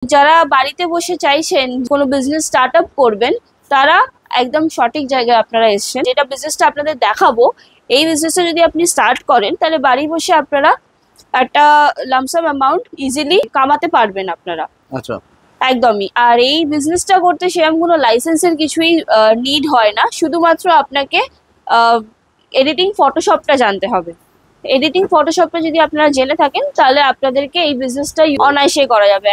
যারা বাড়িতে বসে চাইছেন কোনো বিজনেস স্টার্ট আপ করবেন, তারা একদম সঠিক জায়গায় আপনারা এসেছেন। যেটা বিজনেসটা আপনাদের দেখাবো, এই বিজনেসটা যদি আপনি স্টার্ট করেন তাহলে বাড়ি বসে আপনারা একটা লামসাম অ্যামাউন্ট ইজিলি কামাতে পারবেন আপনারা। আচ্ছা, একদমই। আর এই বিজনেসটা করতে সেরকম কোনো লাইসেন্সের কিছুই নিড হয় না, শুধুমাত্র আপনাকে এডিটিং ফটোশপটা জানতে হবে। এডিটিং ফটোশপটা যদি আপনারা জেনে থাকেন তাহলে আপনাদেরকে এই বিজনেসটা অনায়াসে করা যাবে।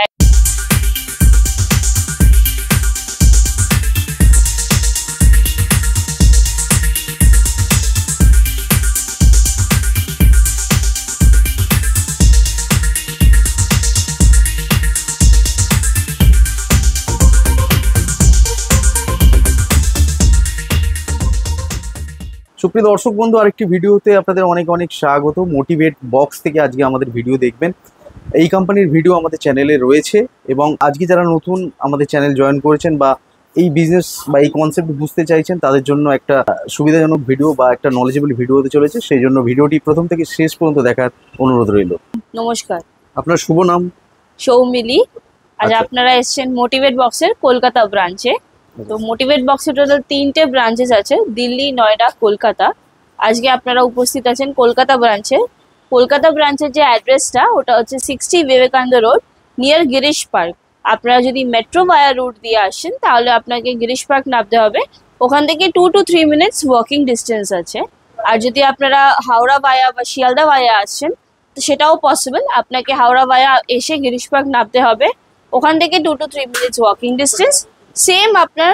সুপ্রিয় দর্শক বন্ধু, আরেকটি ভিডিওতে আপনাদের অনেক অনেক স্বাগত। মোটিভেট বক্স থেকে আজকে আমাদের ভিডিও দেখবেন। এই কোম্পানির ভিডিও আমাদের চ্যানেলে রয়েছে এবং আজকে যারা নতুন আমাদের চ্যানেল জয়েন করেছেন বা এই বিজনেস বা এই কনসেপ্ট বুঝতে চাইছেন, তাদের জন্য একটা সুবিধাজনক ভিডিও বা একটা নলেজেবল ভিডিও হতে চলেছে। সেই জন্য ভিডিওটি প্রথম থেকে শেষ পর্যন্ত দেখার অনুরোধ রইল। নমস্কার, আপনার শুভ নাম? সৌমিলি। আজ আচ্ছা। আপনারা এসেছেন মোটিভেট বক্সের কলকাতা ব্রাঞ্চে। তো মোটিভেট বক্সের টোটাল 3টে ব্রাঞ্চেস আছে, দিল্লি, নয়ডা, কলকাতা। আজকে আপনারা উপস্থিত আছেন কলকাতা ব্রাঞ্চে। কলকাতা ব্রাঞ্চের যে অ্যাড্রেসটা, ওটা হচ্ছে 60 Vivekananda road, near Girish park. আপনারা যদি মেট্রো ভায়া রুট দিয়ে আসেন তাহলে আপনাকে গিরিশ পার্ক নামতে হবে। ওখান থেকে 2 to 3 মিনিটস ওয়াকিং ডিস্টেন্স আছে। আর যদি আপনারা হাওড়া ভায়া বা শিয়ালদা ভায়া আসছেন তো সেটাও পসিবল। আপনাকে হাওড়া ভায়া এসে গিরিশ পার্ক নামতে হবে, ওখান থেকে 2 to 3 minutes walking distance. Same আপনার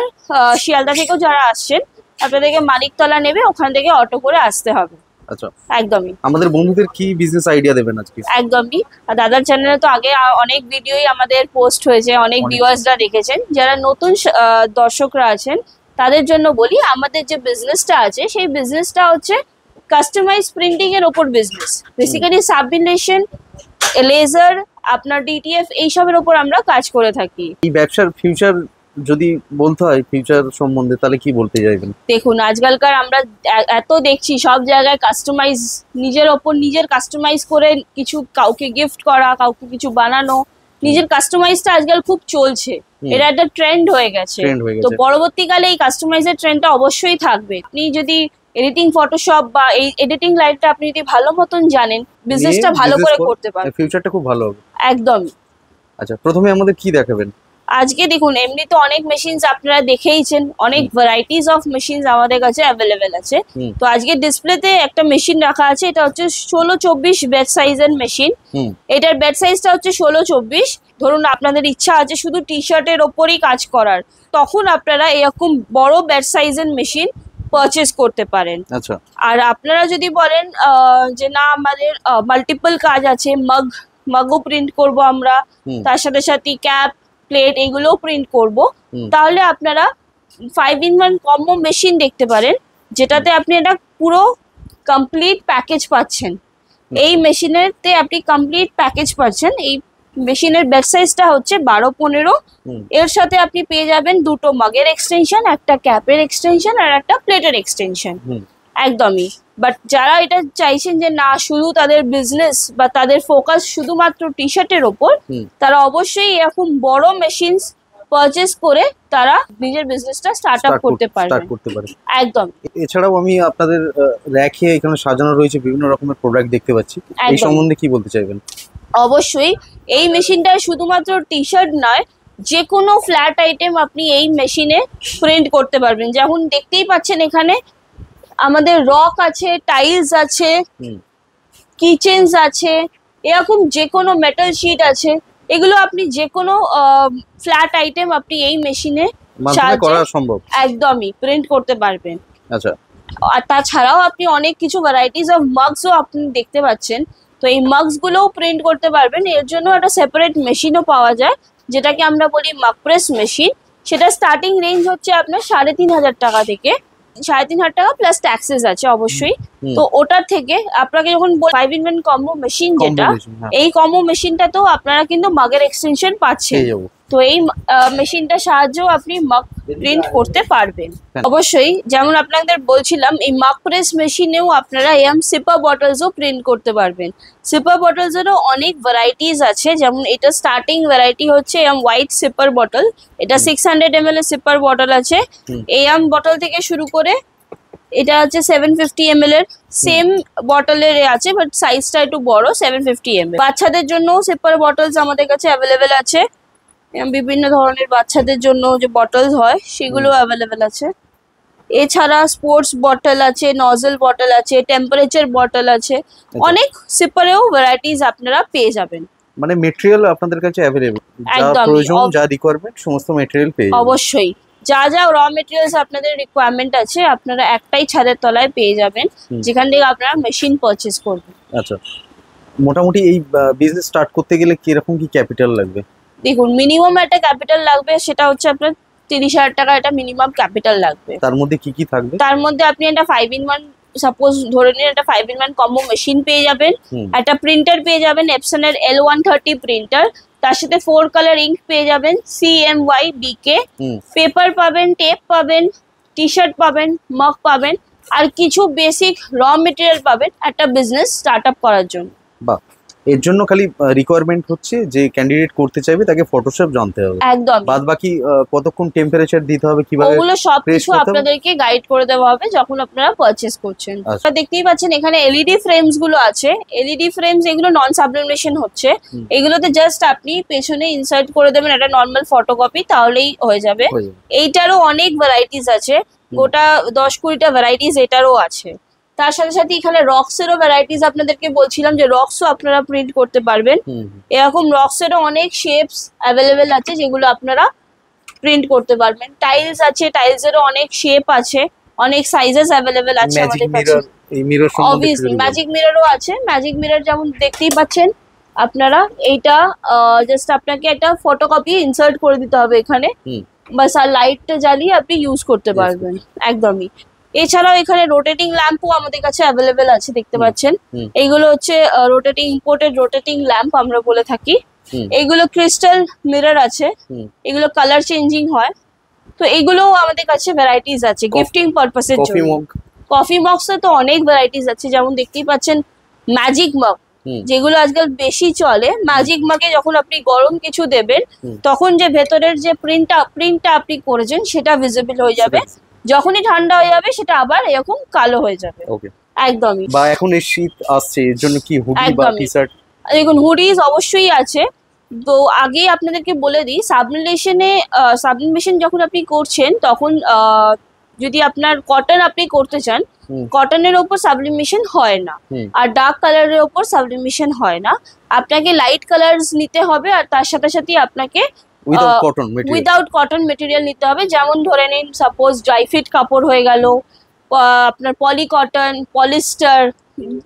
শিয়ালদা থেকেও যারা আসছেন আপনাদেরকে মানিকতলা নেবে, ওখান থেকে অটো করে আসতে হবে। আচ্ছা, একদমই। আমাদের বন্ধুদের কি বিজনেস আইডিয়া দেবেন আজকে? একদমই। আর দাদার চ্যানেলে তো আগে অনেক ভিডিওই আমাদের পোস্ট হয়েছে, অনেক ভিউয়ার্সরা দেখেছেন। যারা নতুন দর্শকরা আছেন তাদের জন্য বলি, আমাদের যে বিজনেসটা আছে সেই বিজনেসটা হচ্ছে কাস্টমাইজ প্রিন্টিং এর ওপর বিজনেস। বেসিক্যালি সাবলিমেশন, লেজার, আপনার ডিটিএফ এইসবের ওপর আমরা কাজ করে থাকি। এই ব্যবসার ফিউচার যদি বলতে হয়, ফিউচার সম্বন্ধে, তাহলে কি বলতে চাইবেন? দেখুন, আজকালকার আমরা এত দেখছি সব জায়গায় কাস্টমাইজ, নিজের ওপর নিজের কাস্টমাইজ করে কিছু কাউকে গিফট করা, কাউকে কিছু বানানো, নিজের কাস্টমাইজটা আজকাল খুব চলছে। এটা একটা ট্রেন্ড হয়ে গেছে। তো পরবর্তীকালে এই কাস্টমাইজের ট্রেন্ডটা অবশ্যই থাকবে। আপনি যদি এডিটিং ফটোশপ বা এই এডিটিং লাইনটা আপনি যদি ভালো মতন জানেন, বিজনেসটা ভালো করে করতে পারবেন, ফিউচারটা খুব ভালো হবে। একদমই। আচ্ছা, প্রথমে আমাদের কি দেখাবেন? আজকে দেখুন, এমনি তো অনেক মেশিনস আপনারা দেখেইছেন, অনেক ভ্যারাইটিস অফ মেশিনস আমাদের কাছে অ্যাভেলেবেল আছে। তো আজকে ডিসপ্লেতে একটা মেশিন রাখা আছে, এটা হচ্ছে 16-24 বেড সাইজের মেশিন। এটার বেড সাইজটা হচ্ছে 16-24। ধরুন আপনাদের ইচ্ছা আছে শুধু টি শার্টের ওপরই কাজ করার, তখন আপনারা এরকম বড় বেড সাইজের মেশিন পারচেস করতে পারেন। আচ্ছা। আর আপনারা যদি বলেন যে না আমাদের মাল্টিপল কাজ আছে, মাগও প্রিন্ট করব আমরা, তার সাথে সাথে ক্যাপ, প্লেট এগুলোও প্রিন্ট করব, তাহলে আপনারা 5-in-1 কম্বো মেশিন দেখতে পারেন, যেটাতে আপনি একটা পুরো কমপ্লিট প্যাকেজ পাচ্ছেন। এই মেশিনেরতে আপনি কমপ্লিট প্যাকেজ পাচ্ছেন। এই মেশিনের বেড সাইজটা হচ্ছে 12-15। এর সাথে আপনি পেয়ে যাবেন 2টো মাগের এক্সটেনশন, একটা ক্যাপের এক্সটেনশন আর একটা প্লেটের এক্সটেনশন। একদমই। বাট যারা এটা চাইছেন যে না শুধু তাদের বিজনেস বা তাদের ফোকাস শুধুমাত্র টি শার্টের ওপর, তারা অবশ্যই এরকম বড় মেশিনস পারচেস করে তারা নিজের বিজনেসটা স্টার্ট আপ করতে পারবে। একদম। এছাড়াও আমি আপনাদের র্যাকে এখানে সাজানো রয়েছে বিভিন্ন রকমের প্রোডাক্ট দেখতে পাচ্ছি, এই সম্বন্ধে কি বলতে চাইবেন? অবশ্যই, এই মেশিনটা শুধুমাত্র টি শার্ট নয়, যে কোনো ফ্ল্যাট আইটেম আপনি এই মেশিনে প্রিন্ট করতে পারবেন। যেমন দেখতেই পাচ্ছেন এখানে আমাদের রক আছে, টাইলস আছে, কিচেনস আছে, এরকম যে কোনো মেটাল শিট আছে। এগুলো আপনি যে কোনো ফ্ল্যাট আইটেম আপনি এই মেশিনে সম্ভব একদমই প্রিন্ট করতে পারবেন। আচ্ছা। আর তাছাড়াও আপনি অনেক কিছু ভ্যারাইটিস অফ মাগসও আপনি দেখতে পাচ্ছেন। তো এই মাগস গুলোও প্রিন্ট করতে পারবেন। এর জন্য একটা সেপারেট মেশিনও পাওয়া যায়, যেটাকে আমরা বলি মাগ প্রেস মেশিন। সেটা স্টার্টিং রেঞ্জ হচ্ছে আপনার 3,500 টাকা থেকে। 3,500 টাকা প্লাস ট্যাক্সেস আছে অবশ্যই। তো ওটার থেকে আপনাকে যখন 5-in-1 কম্বো মেশিন, যেটা এই কম্বো মেশিনটাতেও আপনারা কিন্তু মাগের এক্সটেনশন পাচ্ছেন। তো তো এই মেশিনটার সাহায্যেও আপনি মাগ প্রিন্ট করতে পারবেন। অবশ্যই যেমন আপনাদের বলছিলাম, এই মাগ প্রেস মেশিনেও আপনারা এরম সিপার বটলসও প্রিন্ট করতে পারবেন। সিপার বটলসেরও অনেক ভ্যারাইটিস আছে, যেমন এটা স্টার্টিং ভ্যারাইটি হচ্ছে এরম হোয়াইট সিপার বটল। এটা 600 ml এর সিপার বটল আছে। এরম বটল থেকে শুরু করে এটা হচ্ছে 750 ml এর সেম বটলের আছে, বাট সাইজটা একটু বড়, 750 ml। বাচ্চাদের জন্য সিপার বটলস আমাদের কাছে অ্যাভেলেবেল আছে। বিভিন্ন ধরনের বাচ্চাদের জন্য যে বটলস হয় সেগুলো অ্যাভেলেবেল আছে। এছাড়া স্পোর্টস বটল আছে, নজল বটল আছে, টেম্পারেচার বটল আছে, অনেক সিপারেও ভ্যারাইটিস আপনারা পেয়ে যাবেন। মানে মেটেরিয়াল আপনাদের কাছে অ্যাভেলেবল, যা প্রয়োজন যা রিকোয়ারমেন্ট সমস্ত মেটেরিয়াল পেয়ে যাবেন। অবশ্যই যা যা র মেটেরিয়ালস আপনাদের রিকোয়ারমেন্ট আছে আপনারা একটাই ছাদের তলায় পেয়ে যাবেন, যেখান থেকে আপনারা মেশিন পারচেজ করবেন। আচ্ছা, মোটামুটি এই বিজনেস স্টার্ট করতে গেলে কিরকম কি ক্যাপিটাল লাগবে? দেখুন, মিনিমাম একটা ক্যাপিটাল লাগবে, সেটা হচ্ছে আপনার 30,000 টাকা একটা মিনিমাম ক্যাপিটাল লাগবে। তার মধ্যে কি কি থাকবে? তার মধ্যে আপনি একটা 5-in-1, সাপোজ ধরে নিন একটা 5-in-1 কম্বো মেশিন পেয়ে যাবেন, একটা প্রিন্টার পেয়ে যাবেন এপসনের L130 প্রিন্টার, তার সাথে 4 কালার ইঙ্ক পেয়ে যাবেন CMY BK, পেপার পাবেন, টেপ পাবেন, টি শার্ট পাবেন, মগ পাবেন, আর কিছু বেসিক র মেটেরিয়াল পাবেন একটা বিজনেস স্টার্ট আপ করার জন্য। বাহ, এর জন্য খালি রিকোয়ারমেন্ট হচ্ছে যে ক্যান্ডিডেট করতে চাইবে তাকে ফটোশপ জানতে হবে, একদম। বাদ বাকি কতক্ষণ টেম্পারেচার দিতে হবে, কিভাবে, ওগুলো সবকিছু আপনাদেরকে গাইড করে দেওয়া হবে যখন আপনারা পারচেজ করছেন। দেখতেই পাচ্ছেন এখানে এলইডি ফ্রেমস গুলো আছে। এলইডি ফ্রেমস এগুলো নন সাবলিমেশন হচ্ছে। এগুলোতে জাস্ট আপনি পেছনে ইনসার্ট করে দেবেন একটা নর্মাল ফটোকপি, তাহলেই হয়ে যাবে। এইটারও অনেক ভ্যারাইটিস আছে, গোটা 10-20টা ভ্যারাইটিস এটারও আছে। তার সাথে সাথে এখানে রক্সেরও ভ্যারাইটিস আপনাদেরকে বলছিলাম যে রক্সও আপনারা প্রিন্ট করতে পারবেন। এরকম রক্সেরও অনেক শেপস অ্যাভেলেবেল আছে যেগুলো আপনারা প্রিন্ট করতে পারবেন। টাইলস আছে, টাইলসেরও অনেক শেপ আছে, অনেক সাইজেস অ্যাভেলেবেল আছে আমাদের কাছে। অবভিয়াসলি ম্যাজিক মিররও আছে। ম্যাজিক মিরর যেমন দেখতেই পাচ্ছেন আপনারা, এইটা জাস্ট আপনাকে একটা ফটোকপি ইনসার্ট করে দিতে হবে এখানে, বাস, আর লাইটটা জ্বালিয়ে আপনি ইউজ করতে পারবেন। একদমই। এছাড়াও এখানে রোটেটিং ল্যাম্পও আমাদের কাছে অ্যাভেলেবেল আছে, দেখতে পাচ্ছেন। এইগুলো হচ্ছে রোটেটিং, ইম্পোর্টেড রোটেটিং ল্যাম্প আমরা বলে থাকি। এইগুলো ক্রিস্টাল মিরর আছে, এগুলো কালার চেঞ্জিং হয়। তো এইগুলোও আমাদের কাছে ভ্যারাইটিস আছে গিফটিং পারপাসের জন্য। কফি মগসে তো অনেক ভ্যারাইটিস আছে, যেমন দেখতেই পাচ্ছেন ম্যাজিক মগ, যেগুলো আজকাল বেশি চলে। ম্যাজিক মগে যখন আপনি গরম কিছু দেবেন তখন যে ভেতরের যে প্রিন্টটা আপনি করেছেন সেটা ভিজিবল হয়ে যাবে, যখনই ঠান্ডা হয়ে যাবে সেটা আবার এরকম কালো হয়ে যাবে। একদমই। বা এখন এই শীত আসছে, এর জন্য কি হুডি বা টি-শার্ট? দেখুন, হুডিজ অবশ্যই আছে। তো আগে আপনাদেরকে বলে দিই, সাবলিমেশন যখন আপনি করছেন তখন যদি আপনার কটন আপনি করতে চান, কটনের ওপর সাবলিমেশন হয় না, আর ডার্ক কালারের ওপর সাবলিমেশন হয় না। আপনাকে লাইট কালারস নিতে হবে, আর তার সাথে সাথে আপনাকে উইদাউট কটন মেটেরিয়াল নিতে হবে। যেমন ধরে নিন সাপোজ ড্রাই ফিট কাপড় হয়ে গেল, আপনার পলি কটন, পলিস্টার,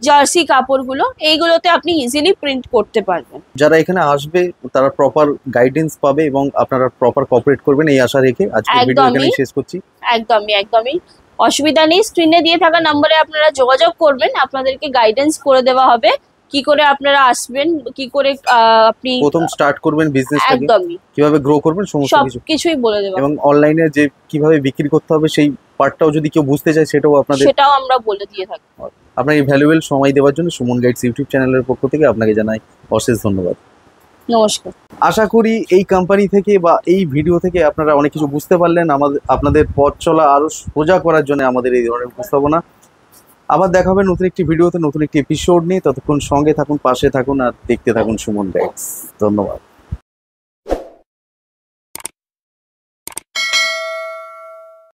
জার্সি কাপড়গুলো, এইগুলোতে আপনি ইজিলি প্রিন্ট করতে পারবেন। যারা এখানে আসবে তারা প্রপার গাইডেন্স পাবে এবং আপনারা প্রপার কোঅপারেট করবেন এই আশা রেখে আজকের ভিডিও এখানেই শেষ করছি। একদমই অসুবিধা নেই। স্ক্রিনে দিয়ে থাকা নম্বরে আপনারা যোগাযোগ করবেন, আপনাদেরকে গাইডেন্স করে দেওয়া হবে কি করে আপনারা আসবেন, কি করে আপনি প্রথম স্টার্ট করবেন বিজনেসটাকে, কিভাবে গ্রো করবেন, সমস্ত কিছুই বলে দেব। এবং অনলাইনে যে কিভাবে বিক্রি করতে হবে সেই পার্টটাও যদি কেউ বুঝতে চায় সেটাও আমরা বলে দিয়ে থাকি। আপনার এই ভ্যালুয়েবল সময় দেওয়ার জন্য সুমন গাইডস ইউটিউব চ্যানেলের পক্ষ থেকে আপনাকে জানাই অশেষ ধন্যবাদ। নমস্কার। আশা করি এই কোম্পানি থেকে বা এই ভিডিও থেকে আপনারা অনেক কিছু বুঝতে পারলেন। আপনাদের পথ চলা আরো সোজা করার জন্য আমাদের এই ধরনের উপস্থাপনা। আবার দেখা হবে নতুন একটি ভিডিওতে, নতুন একটি এপিসোড নিয়ে। ততক্ষণ সঙ্গে থাকুন, পাশে থাকুন, আর দেখতে থাকুন সুমন গাইডস। ধন্যবাদ।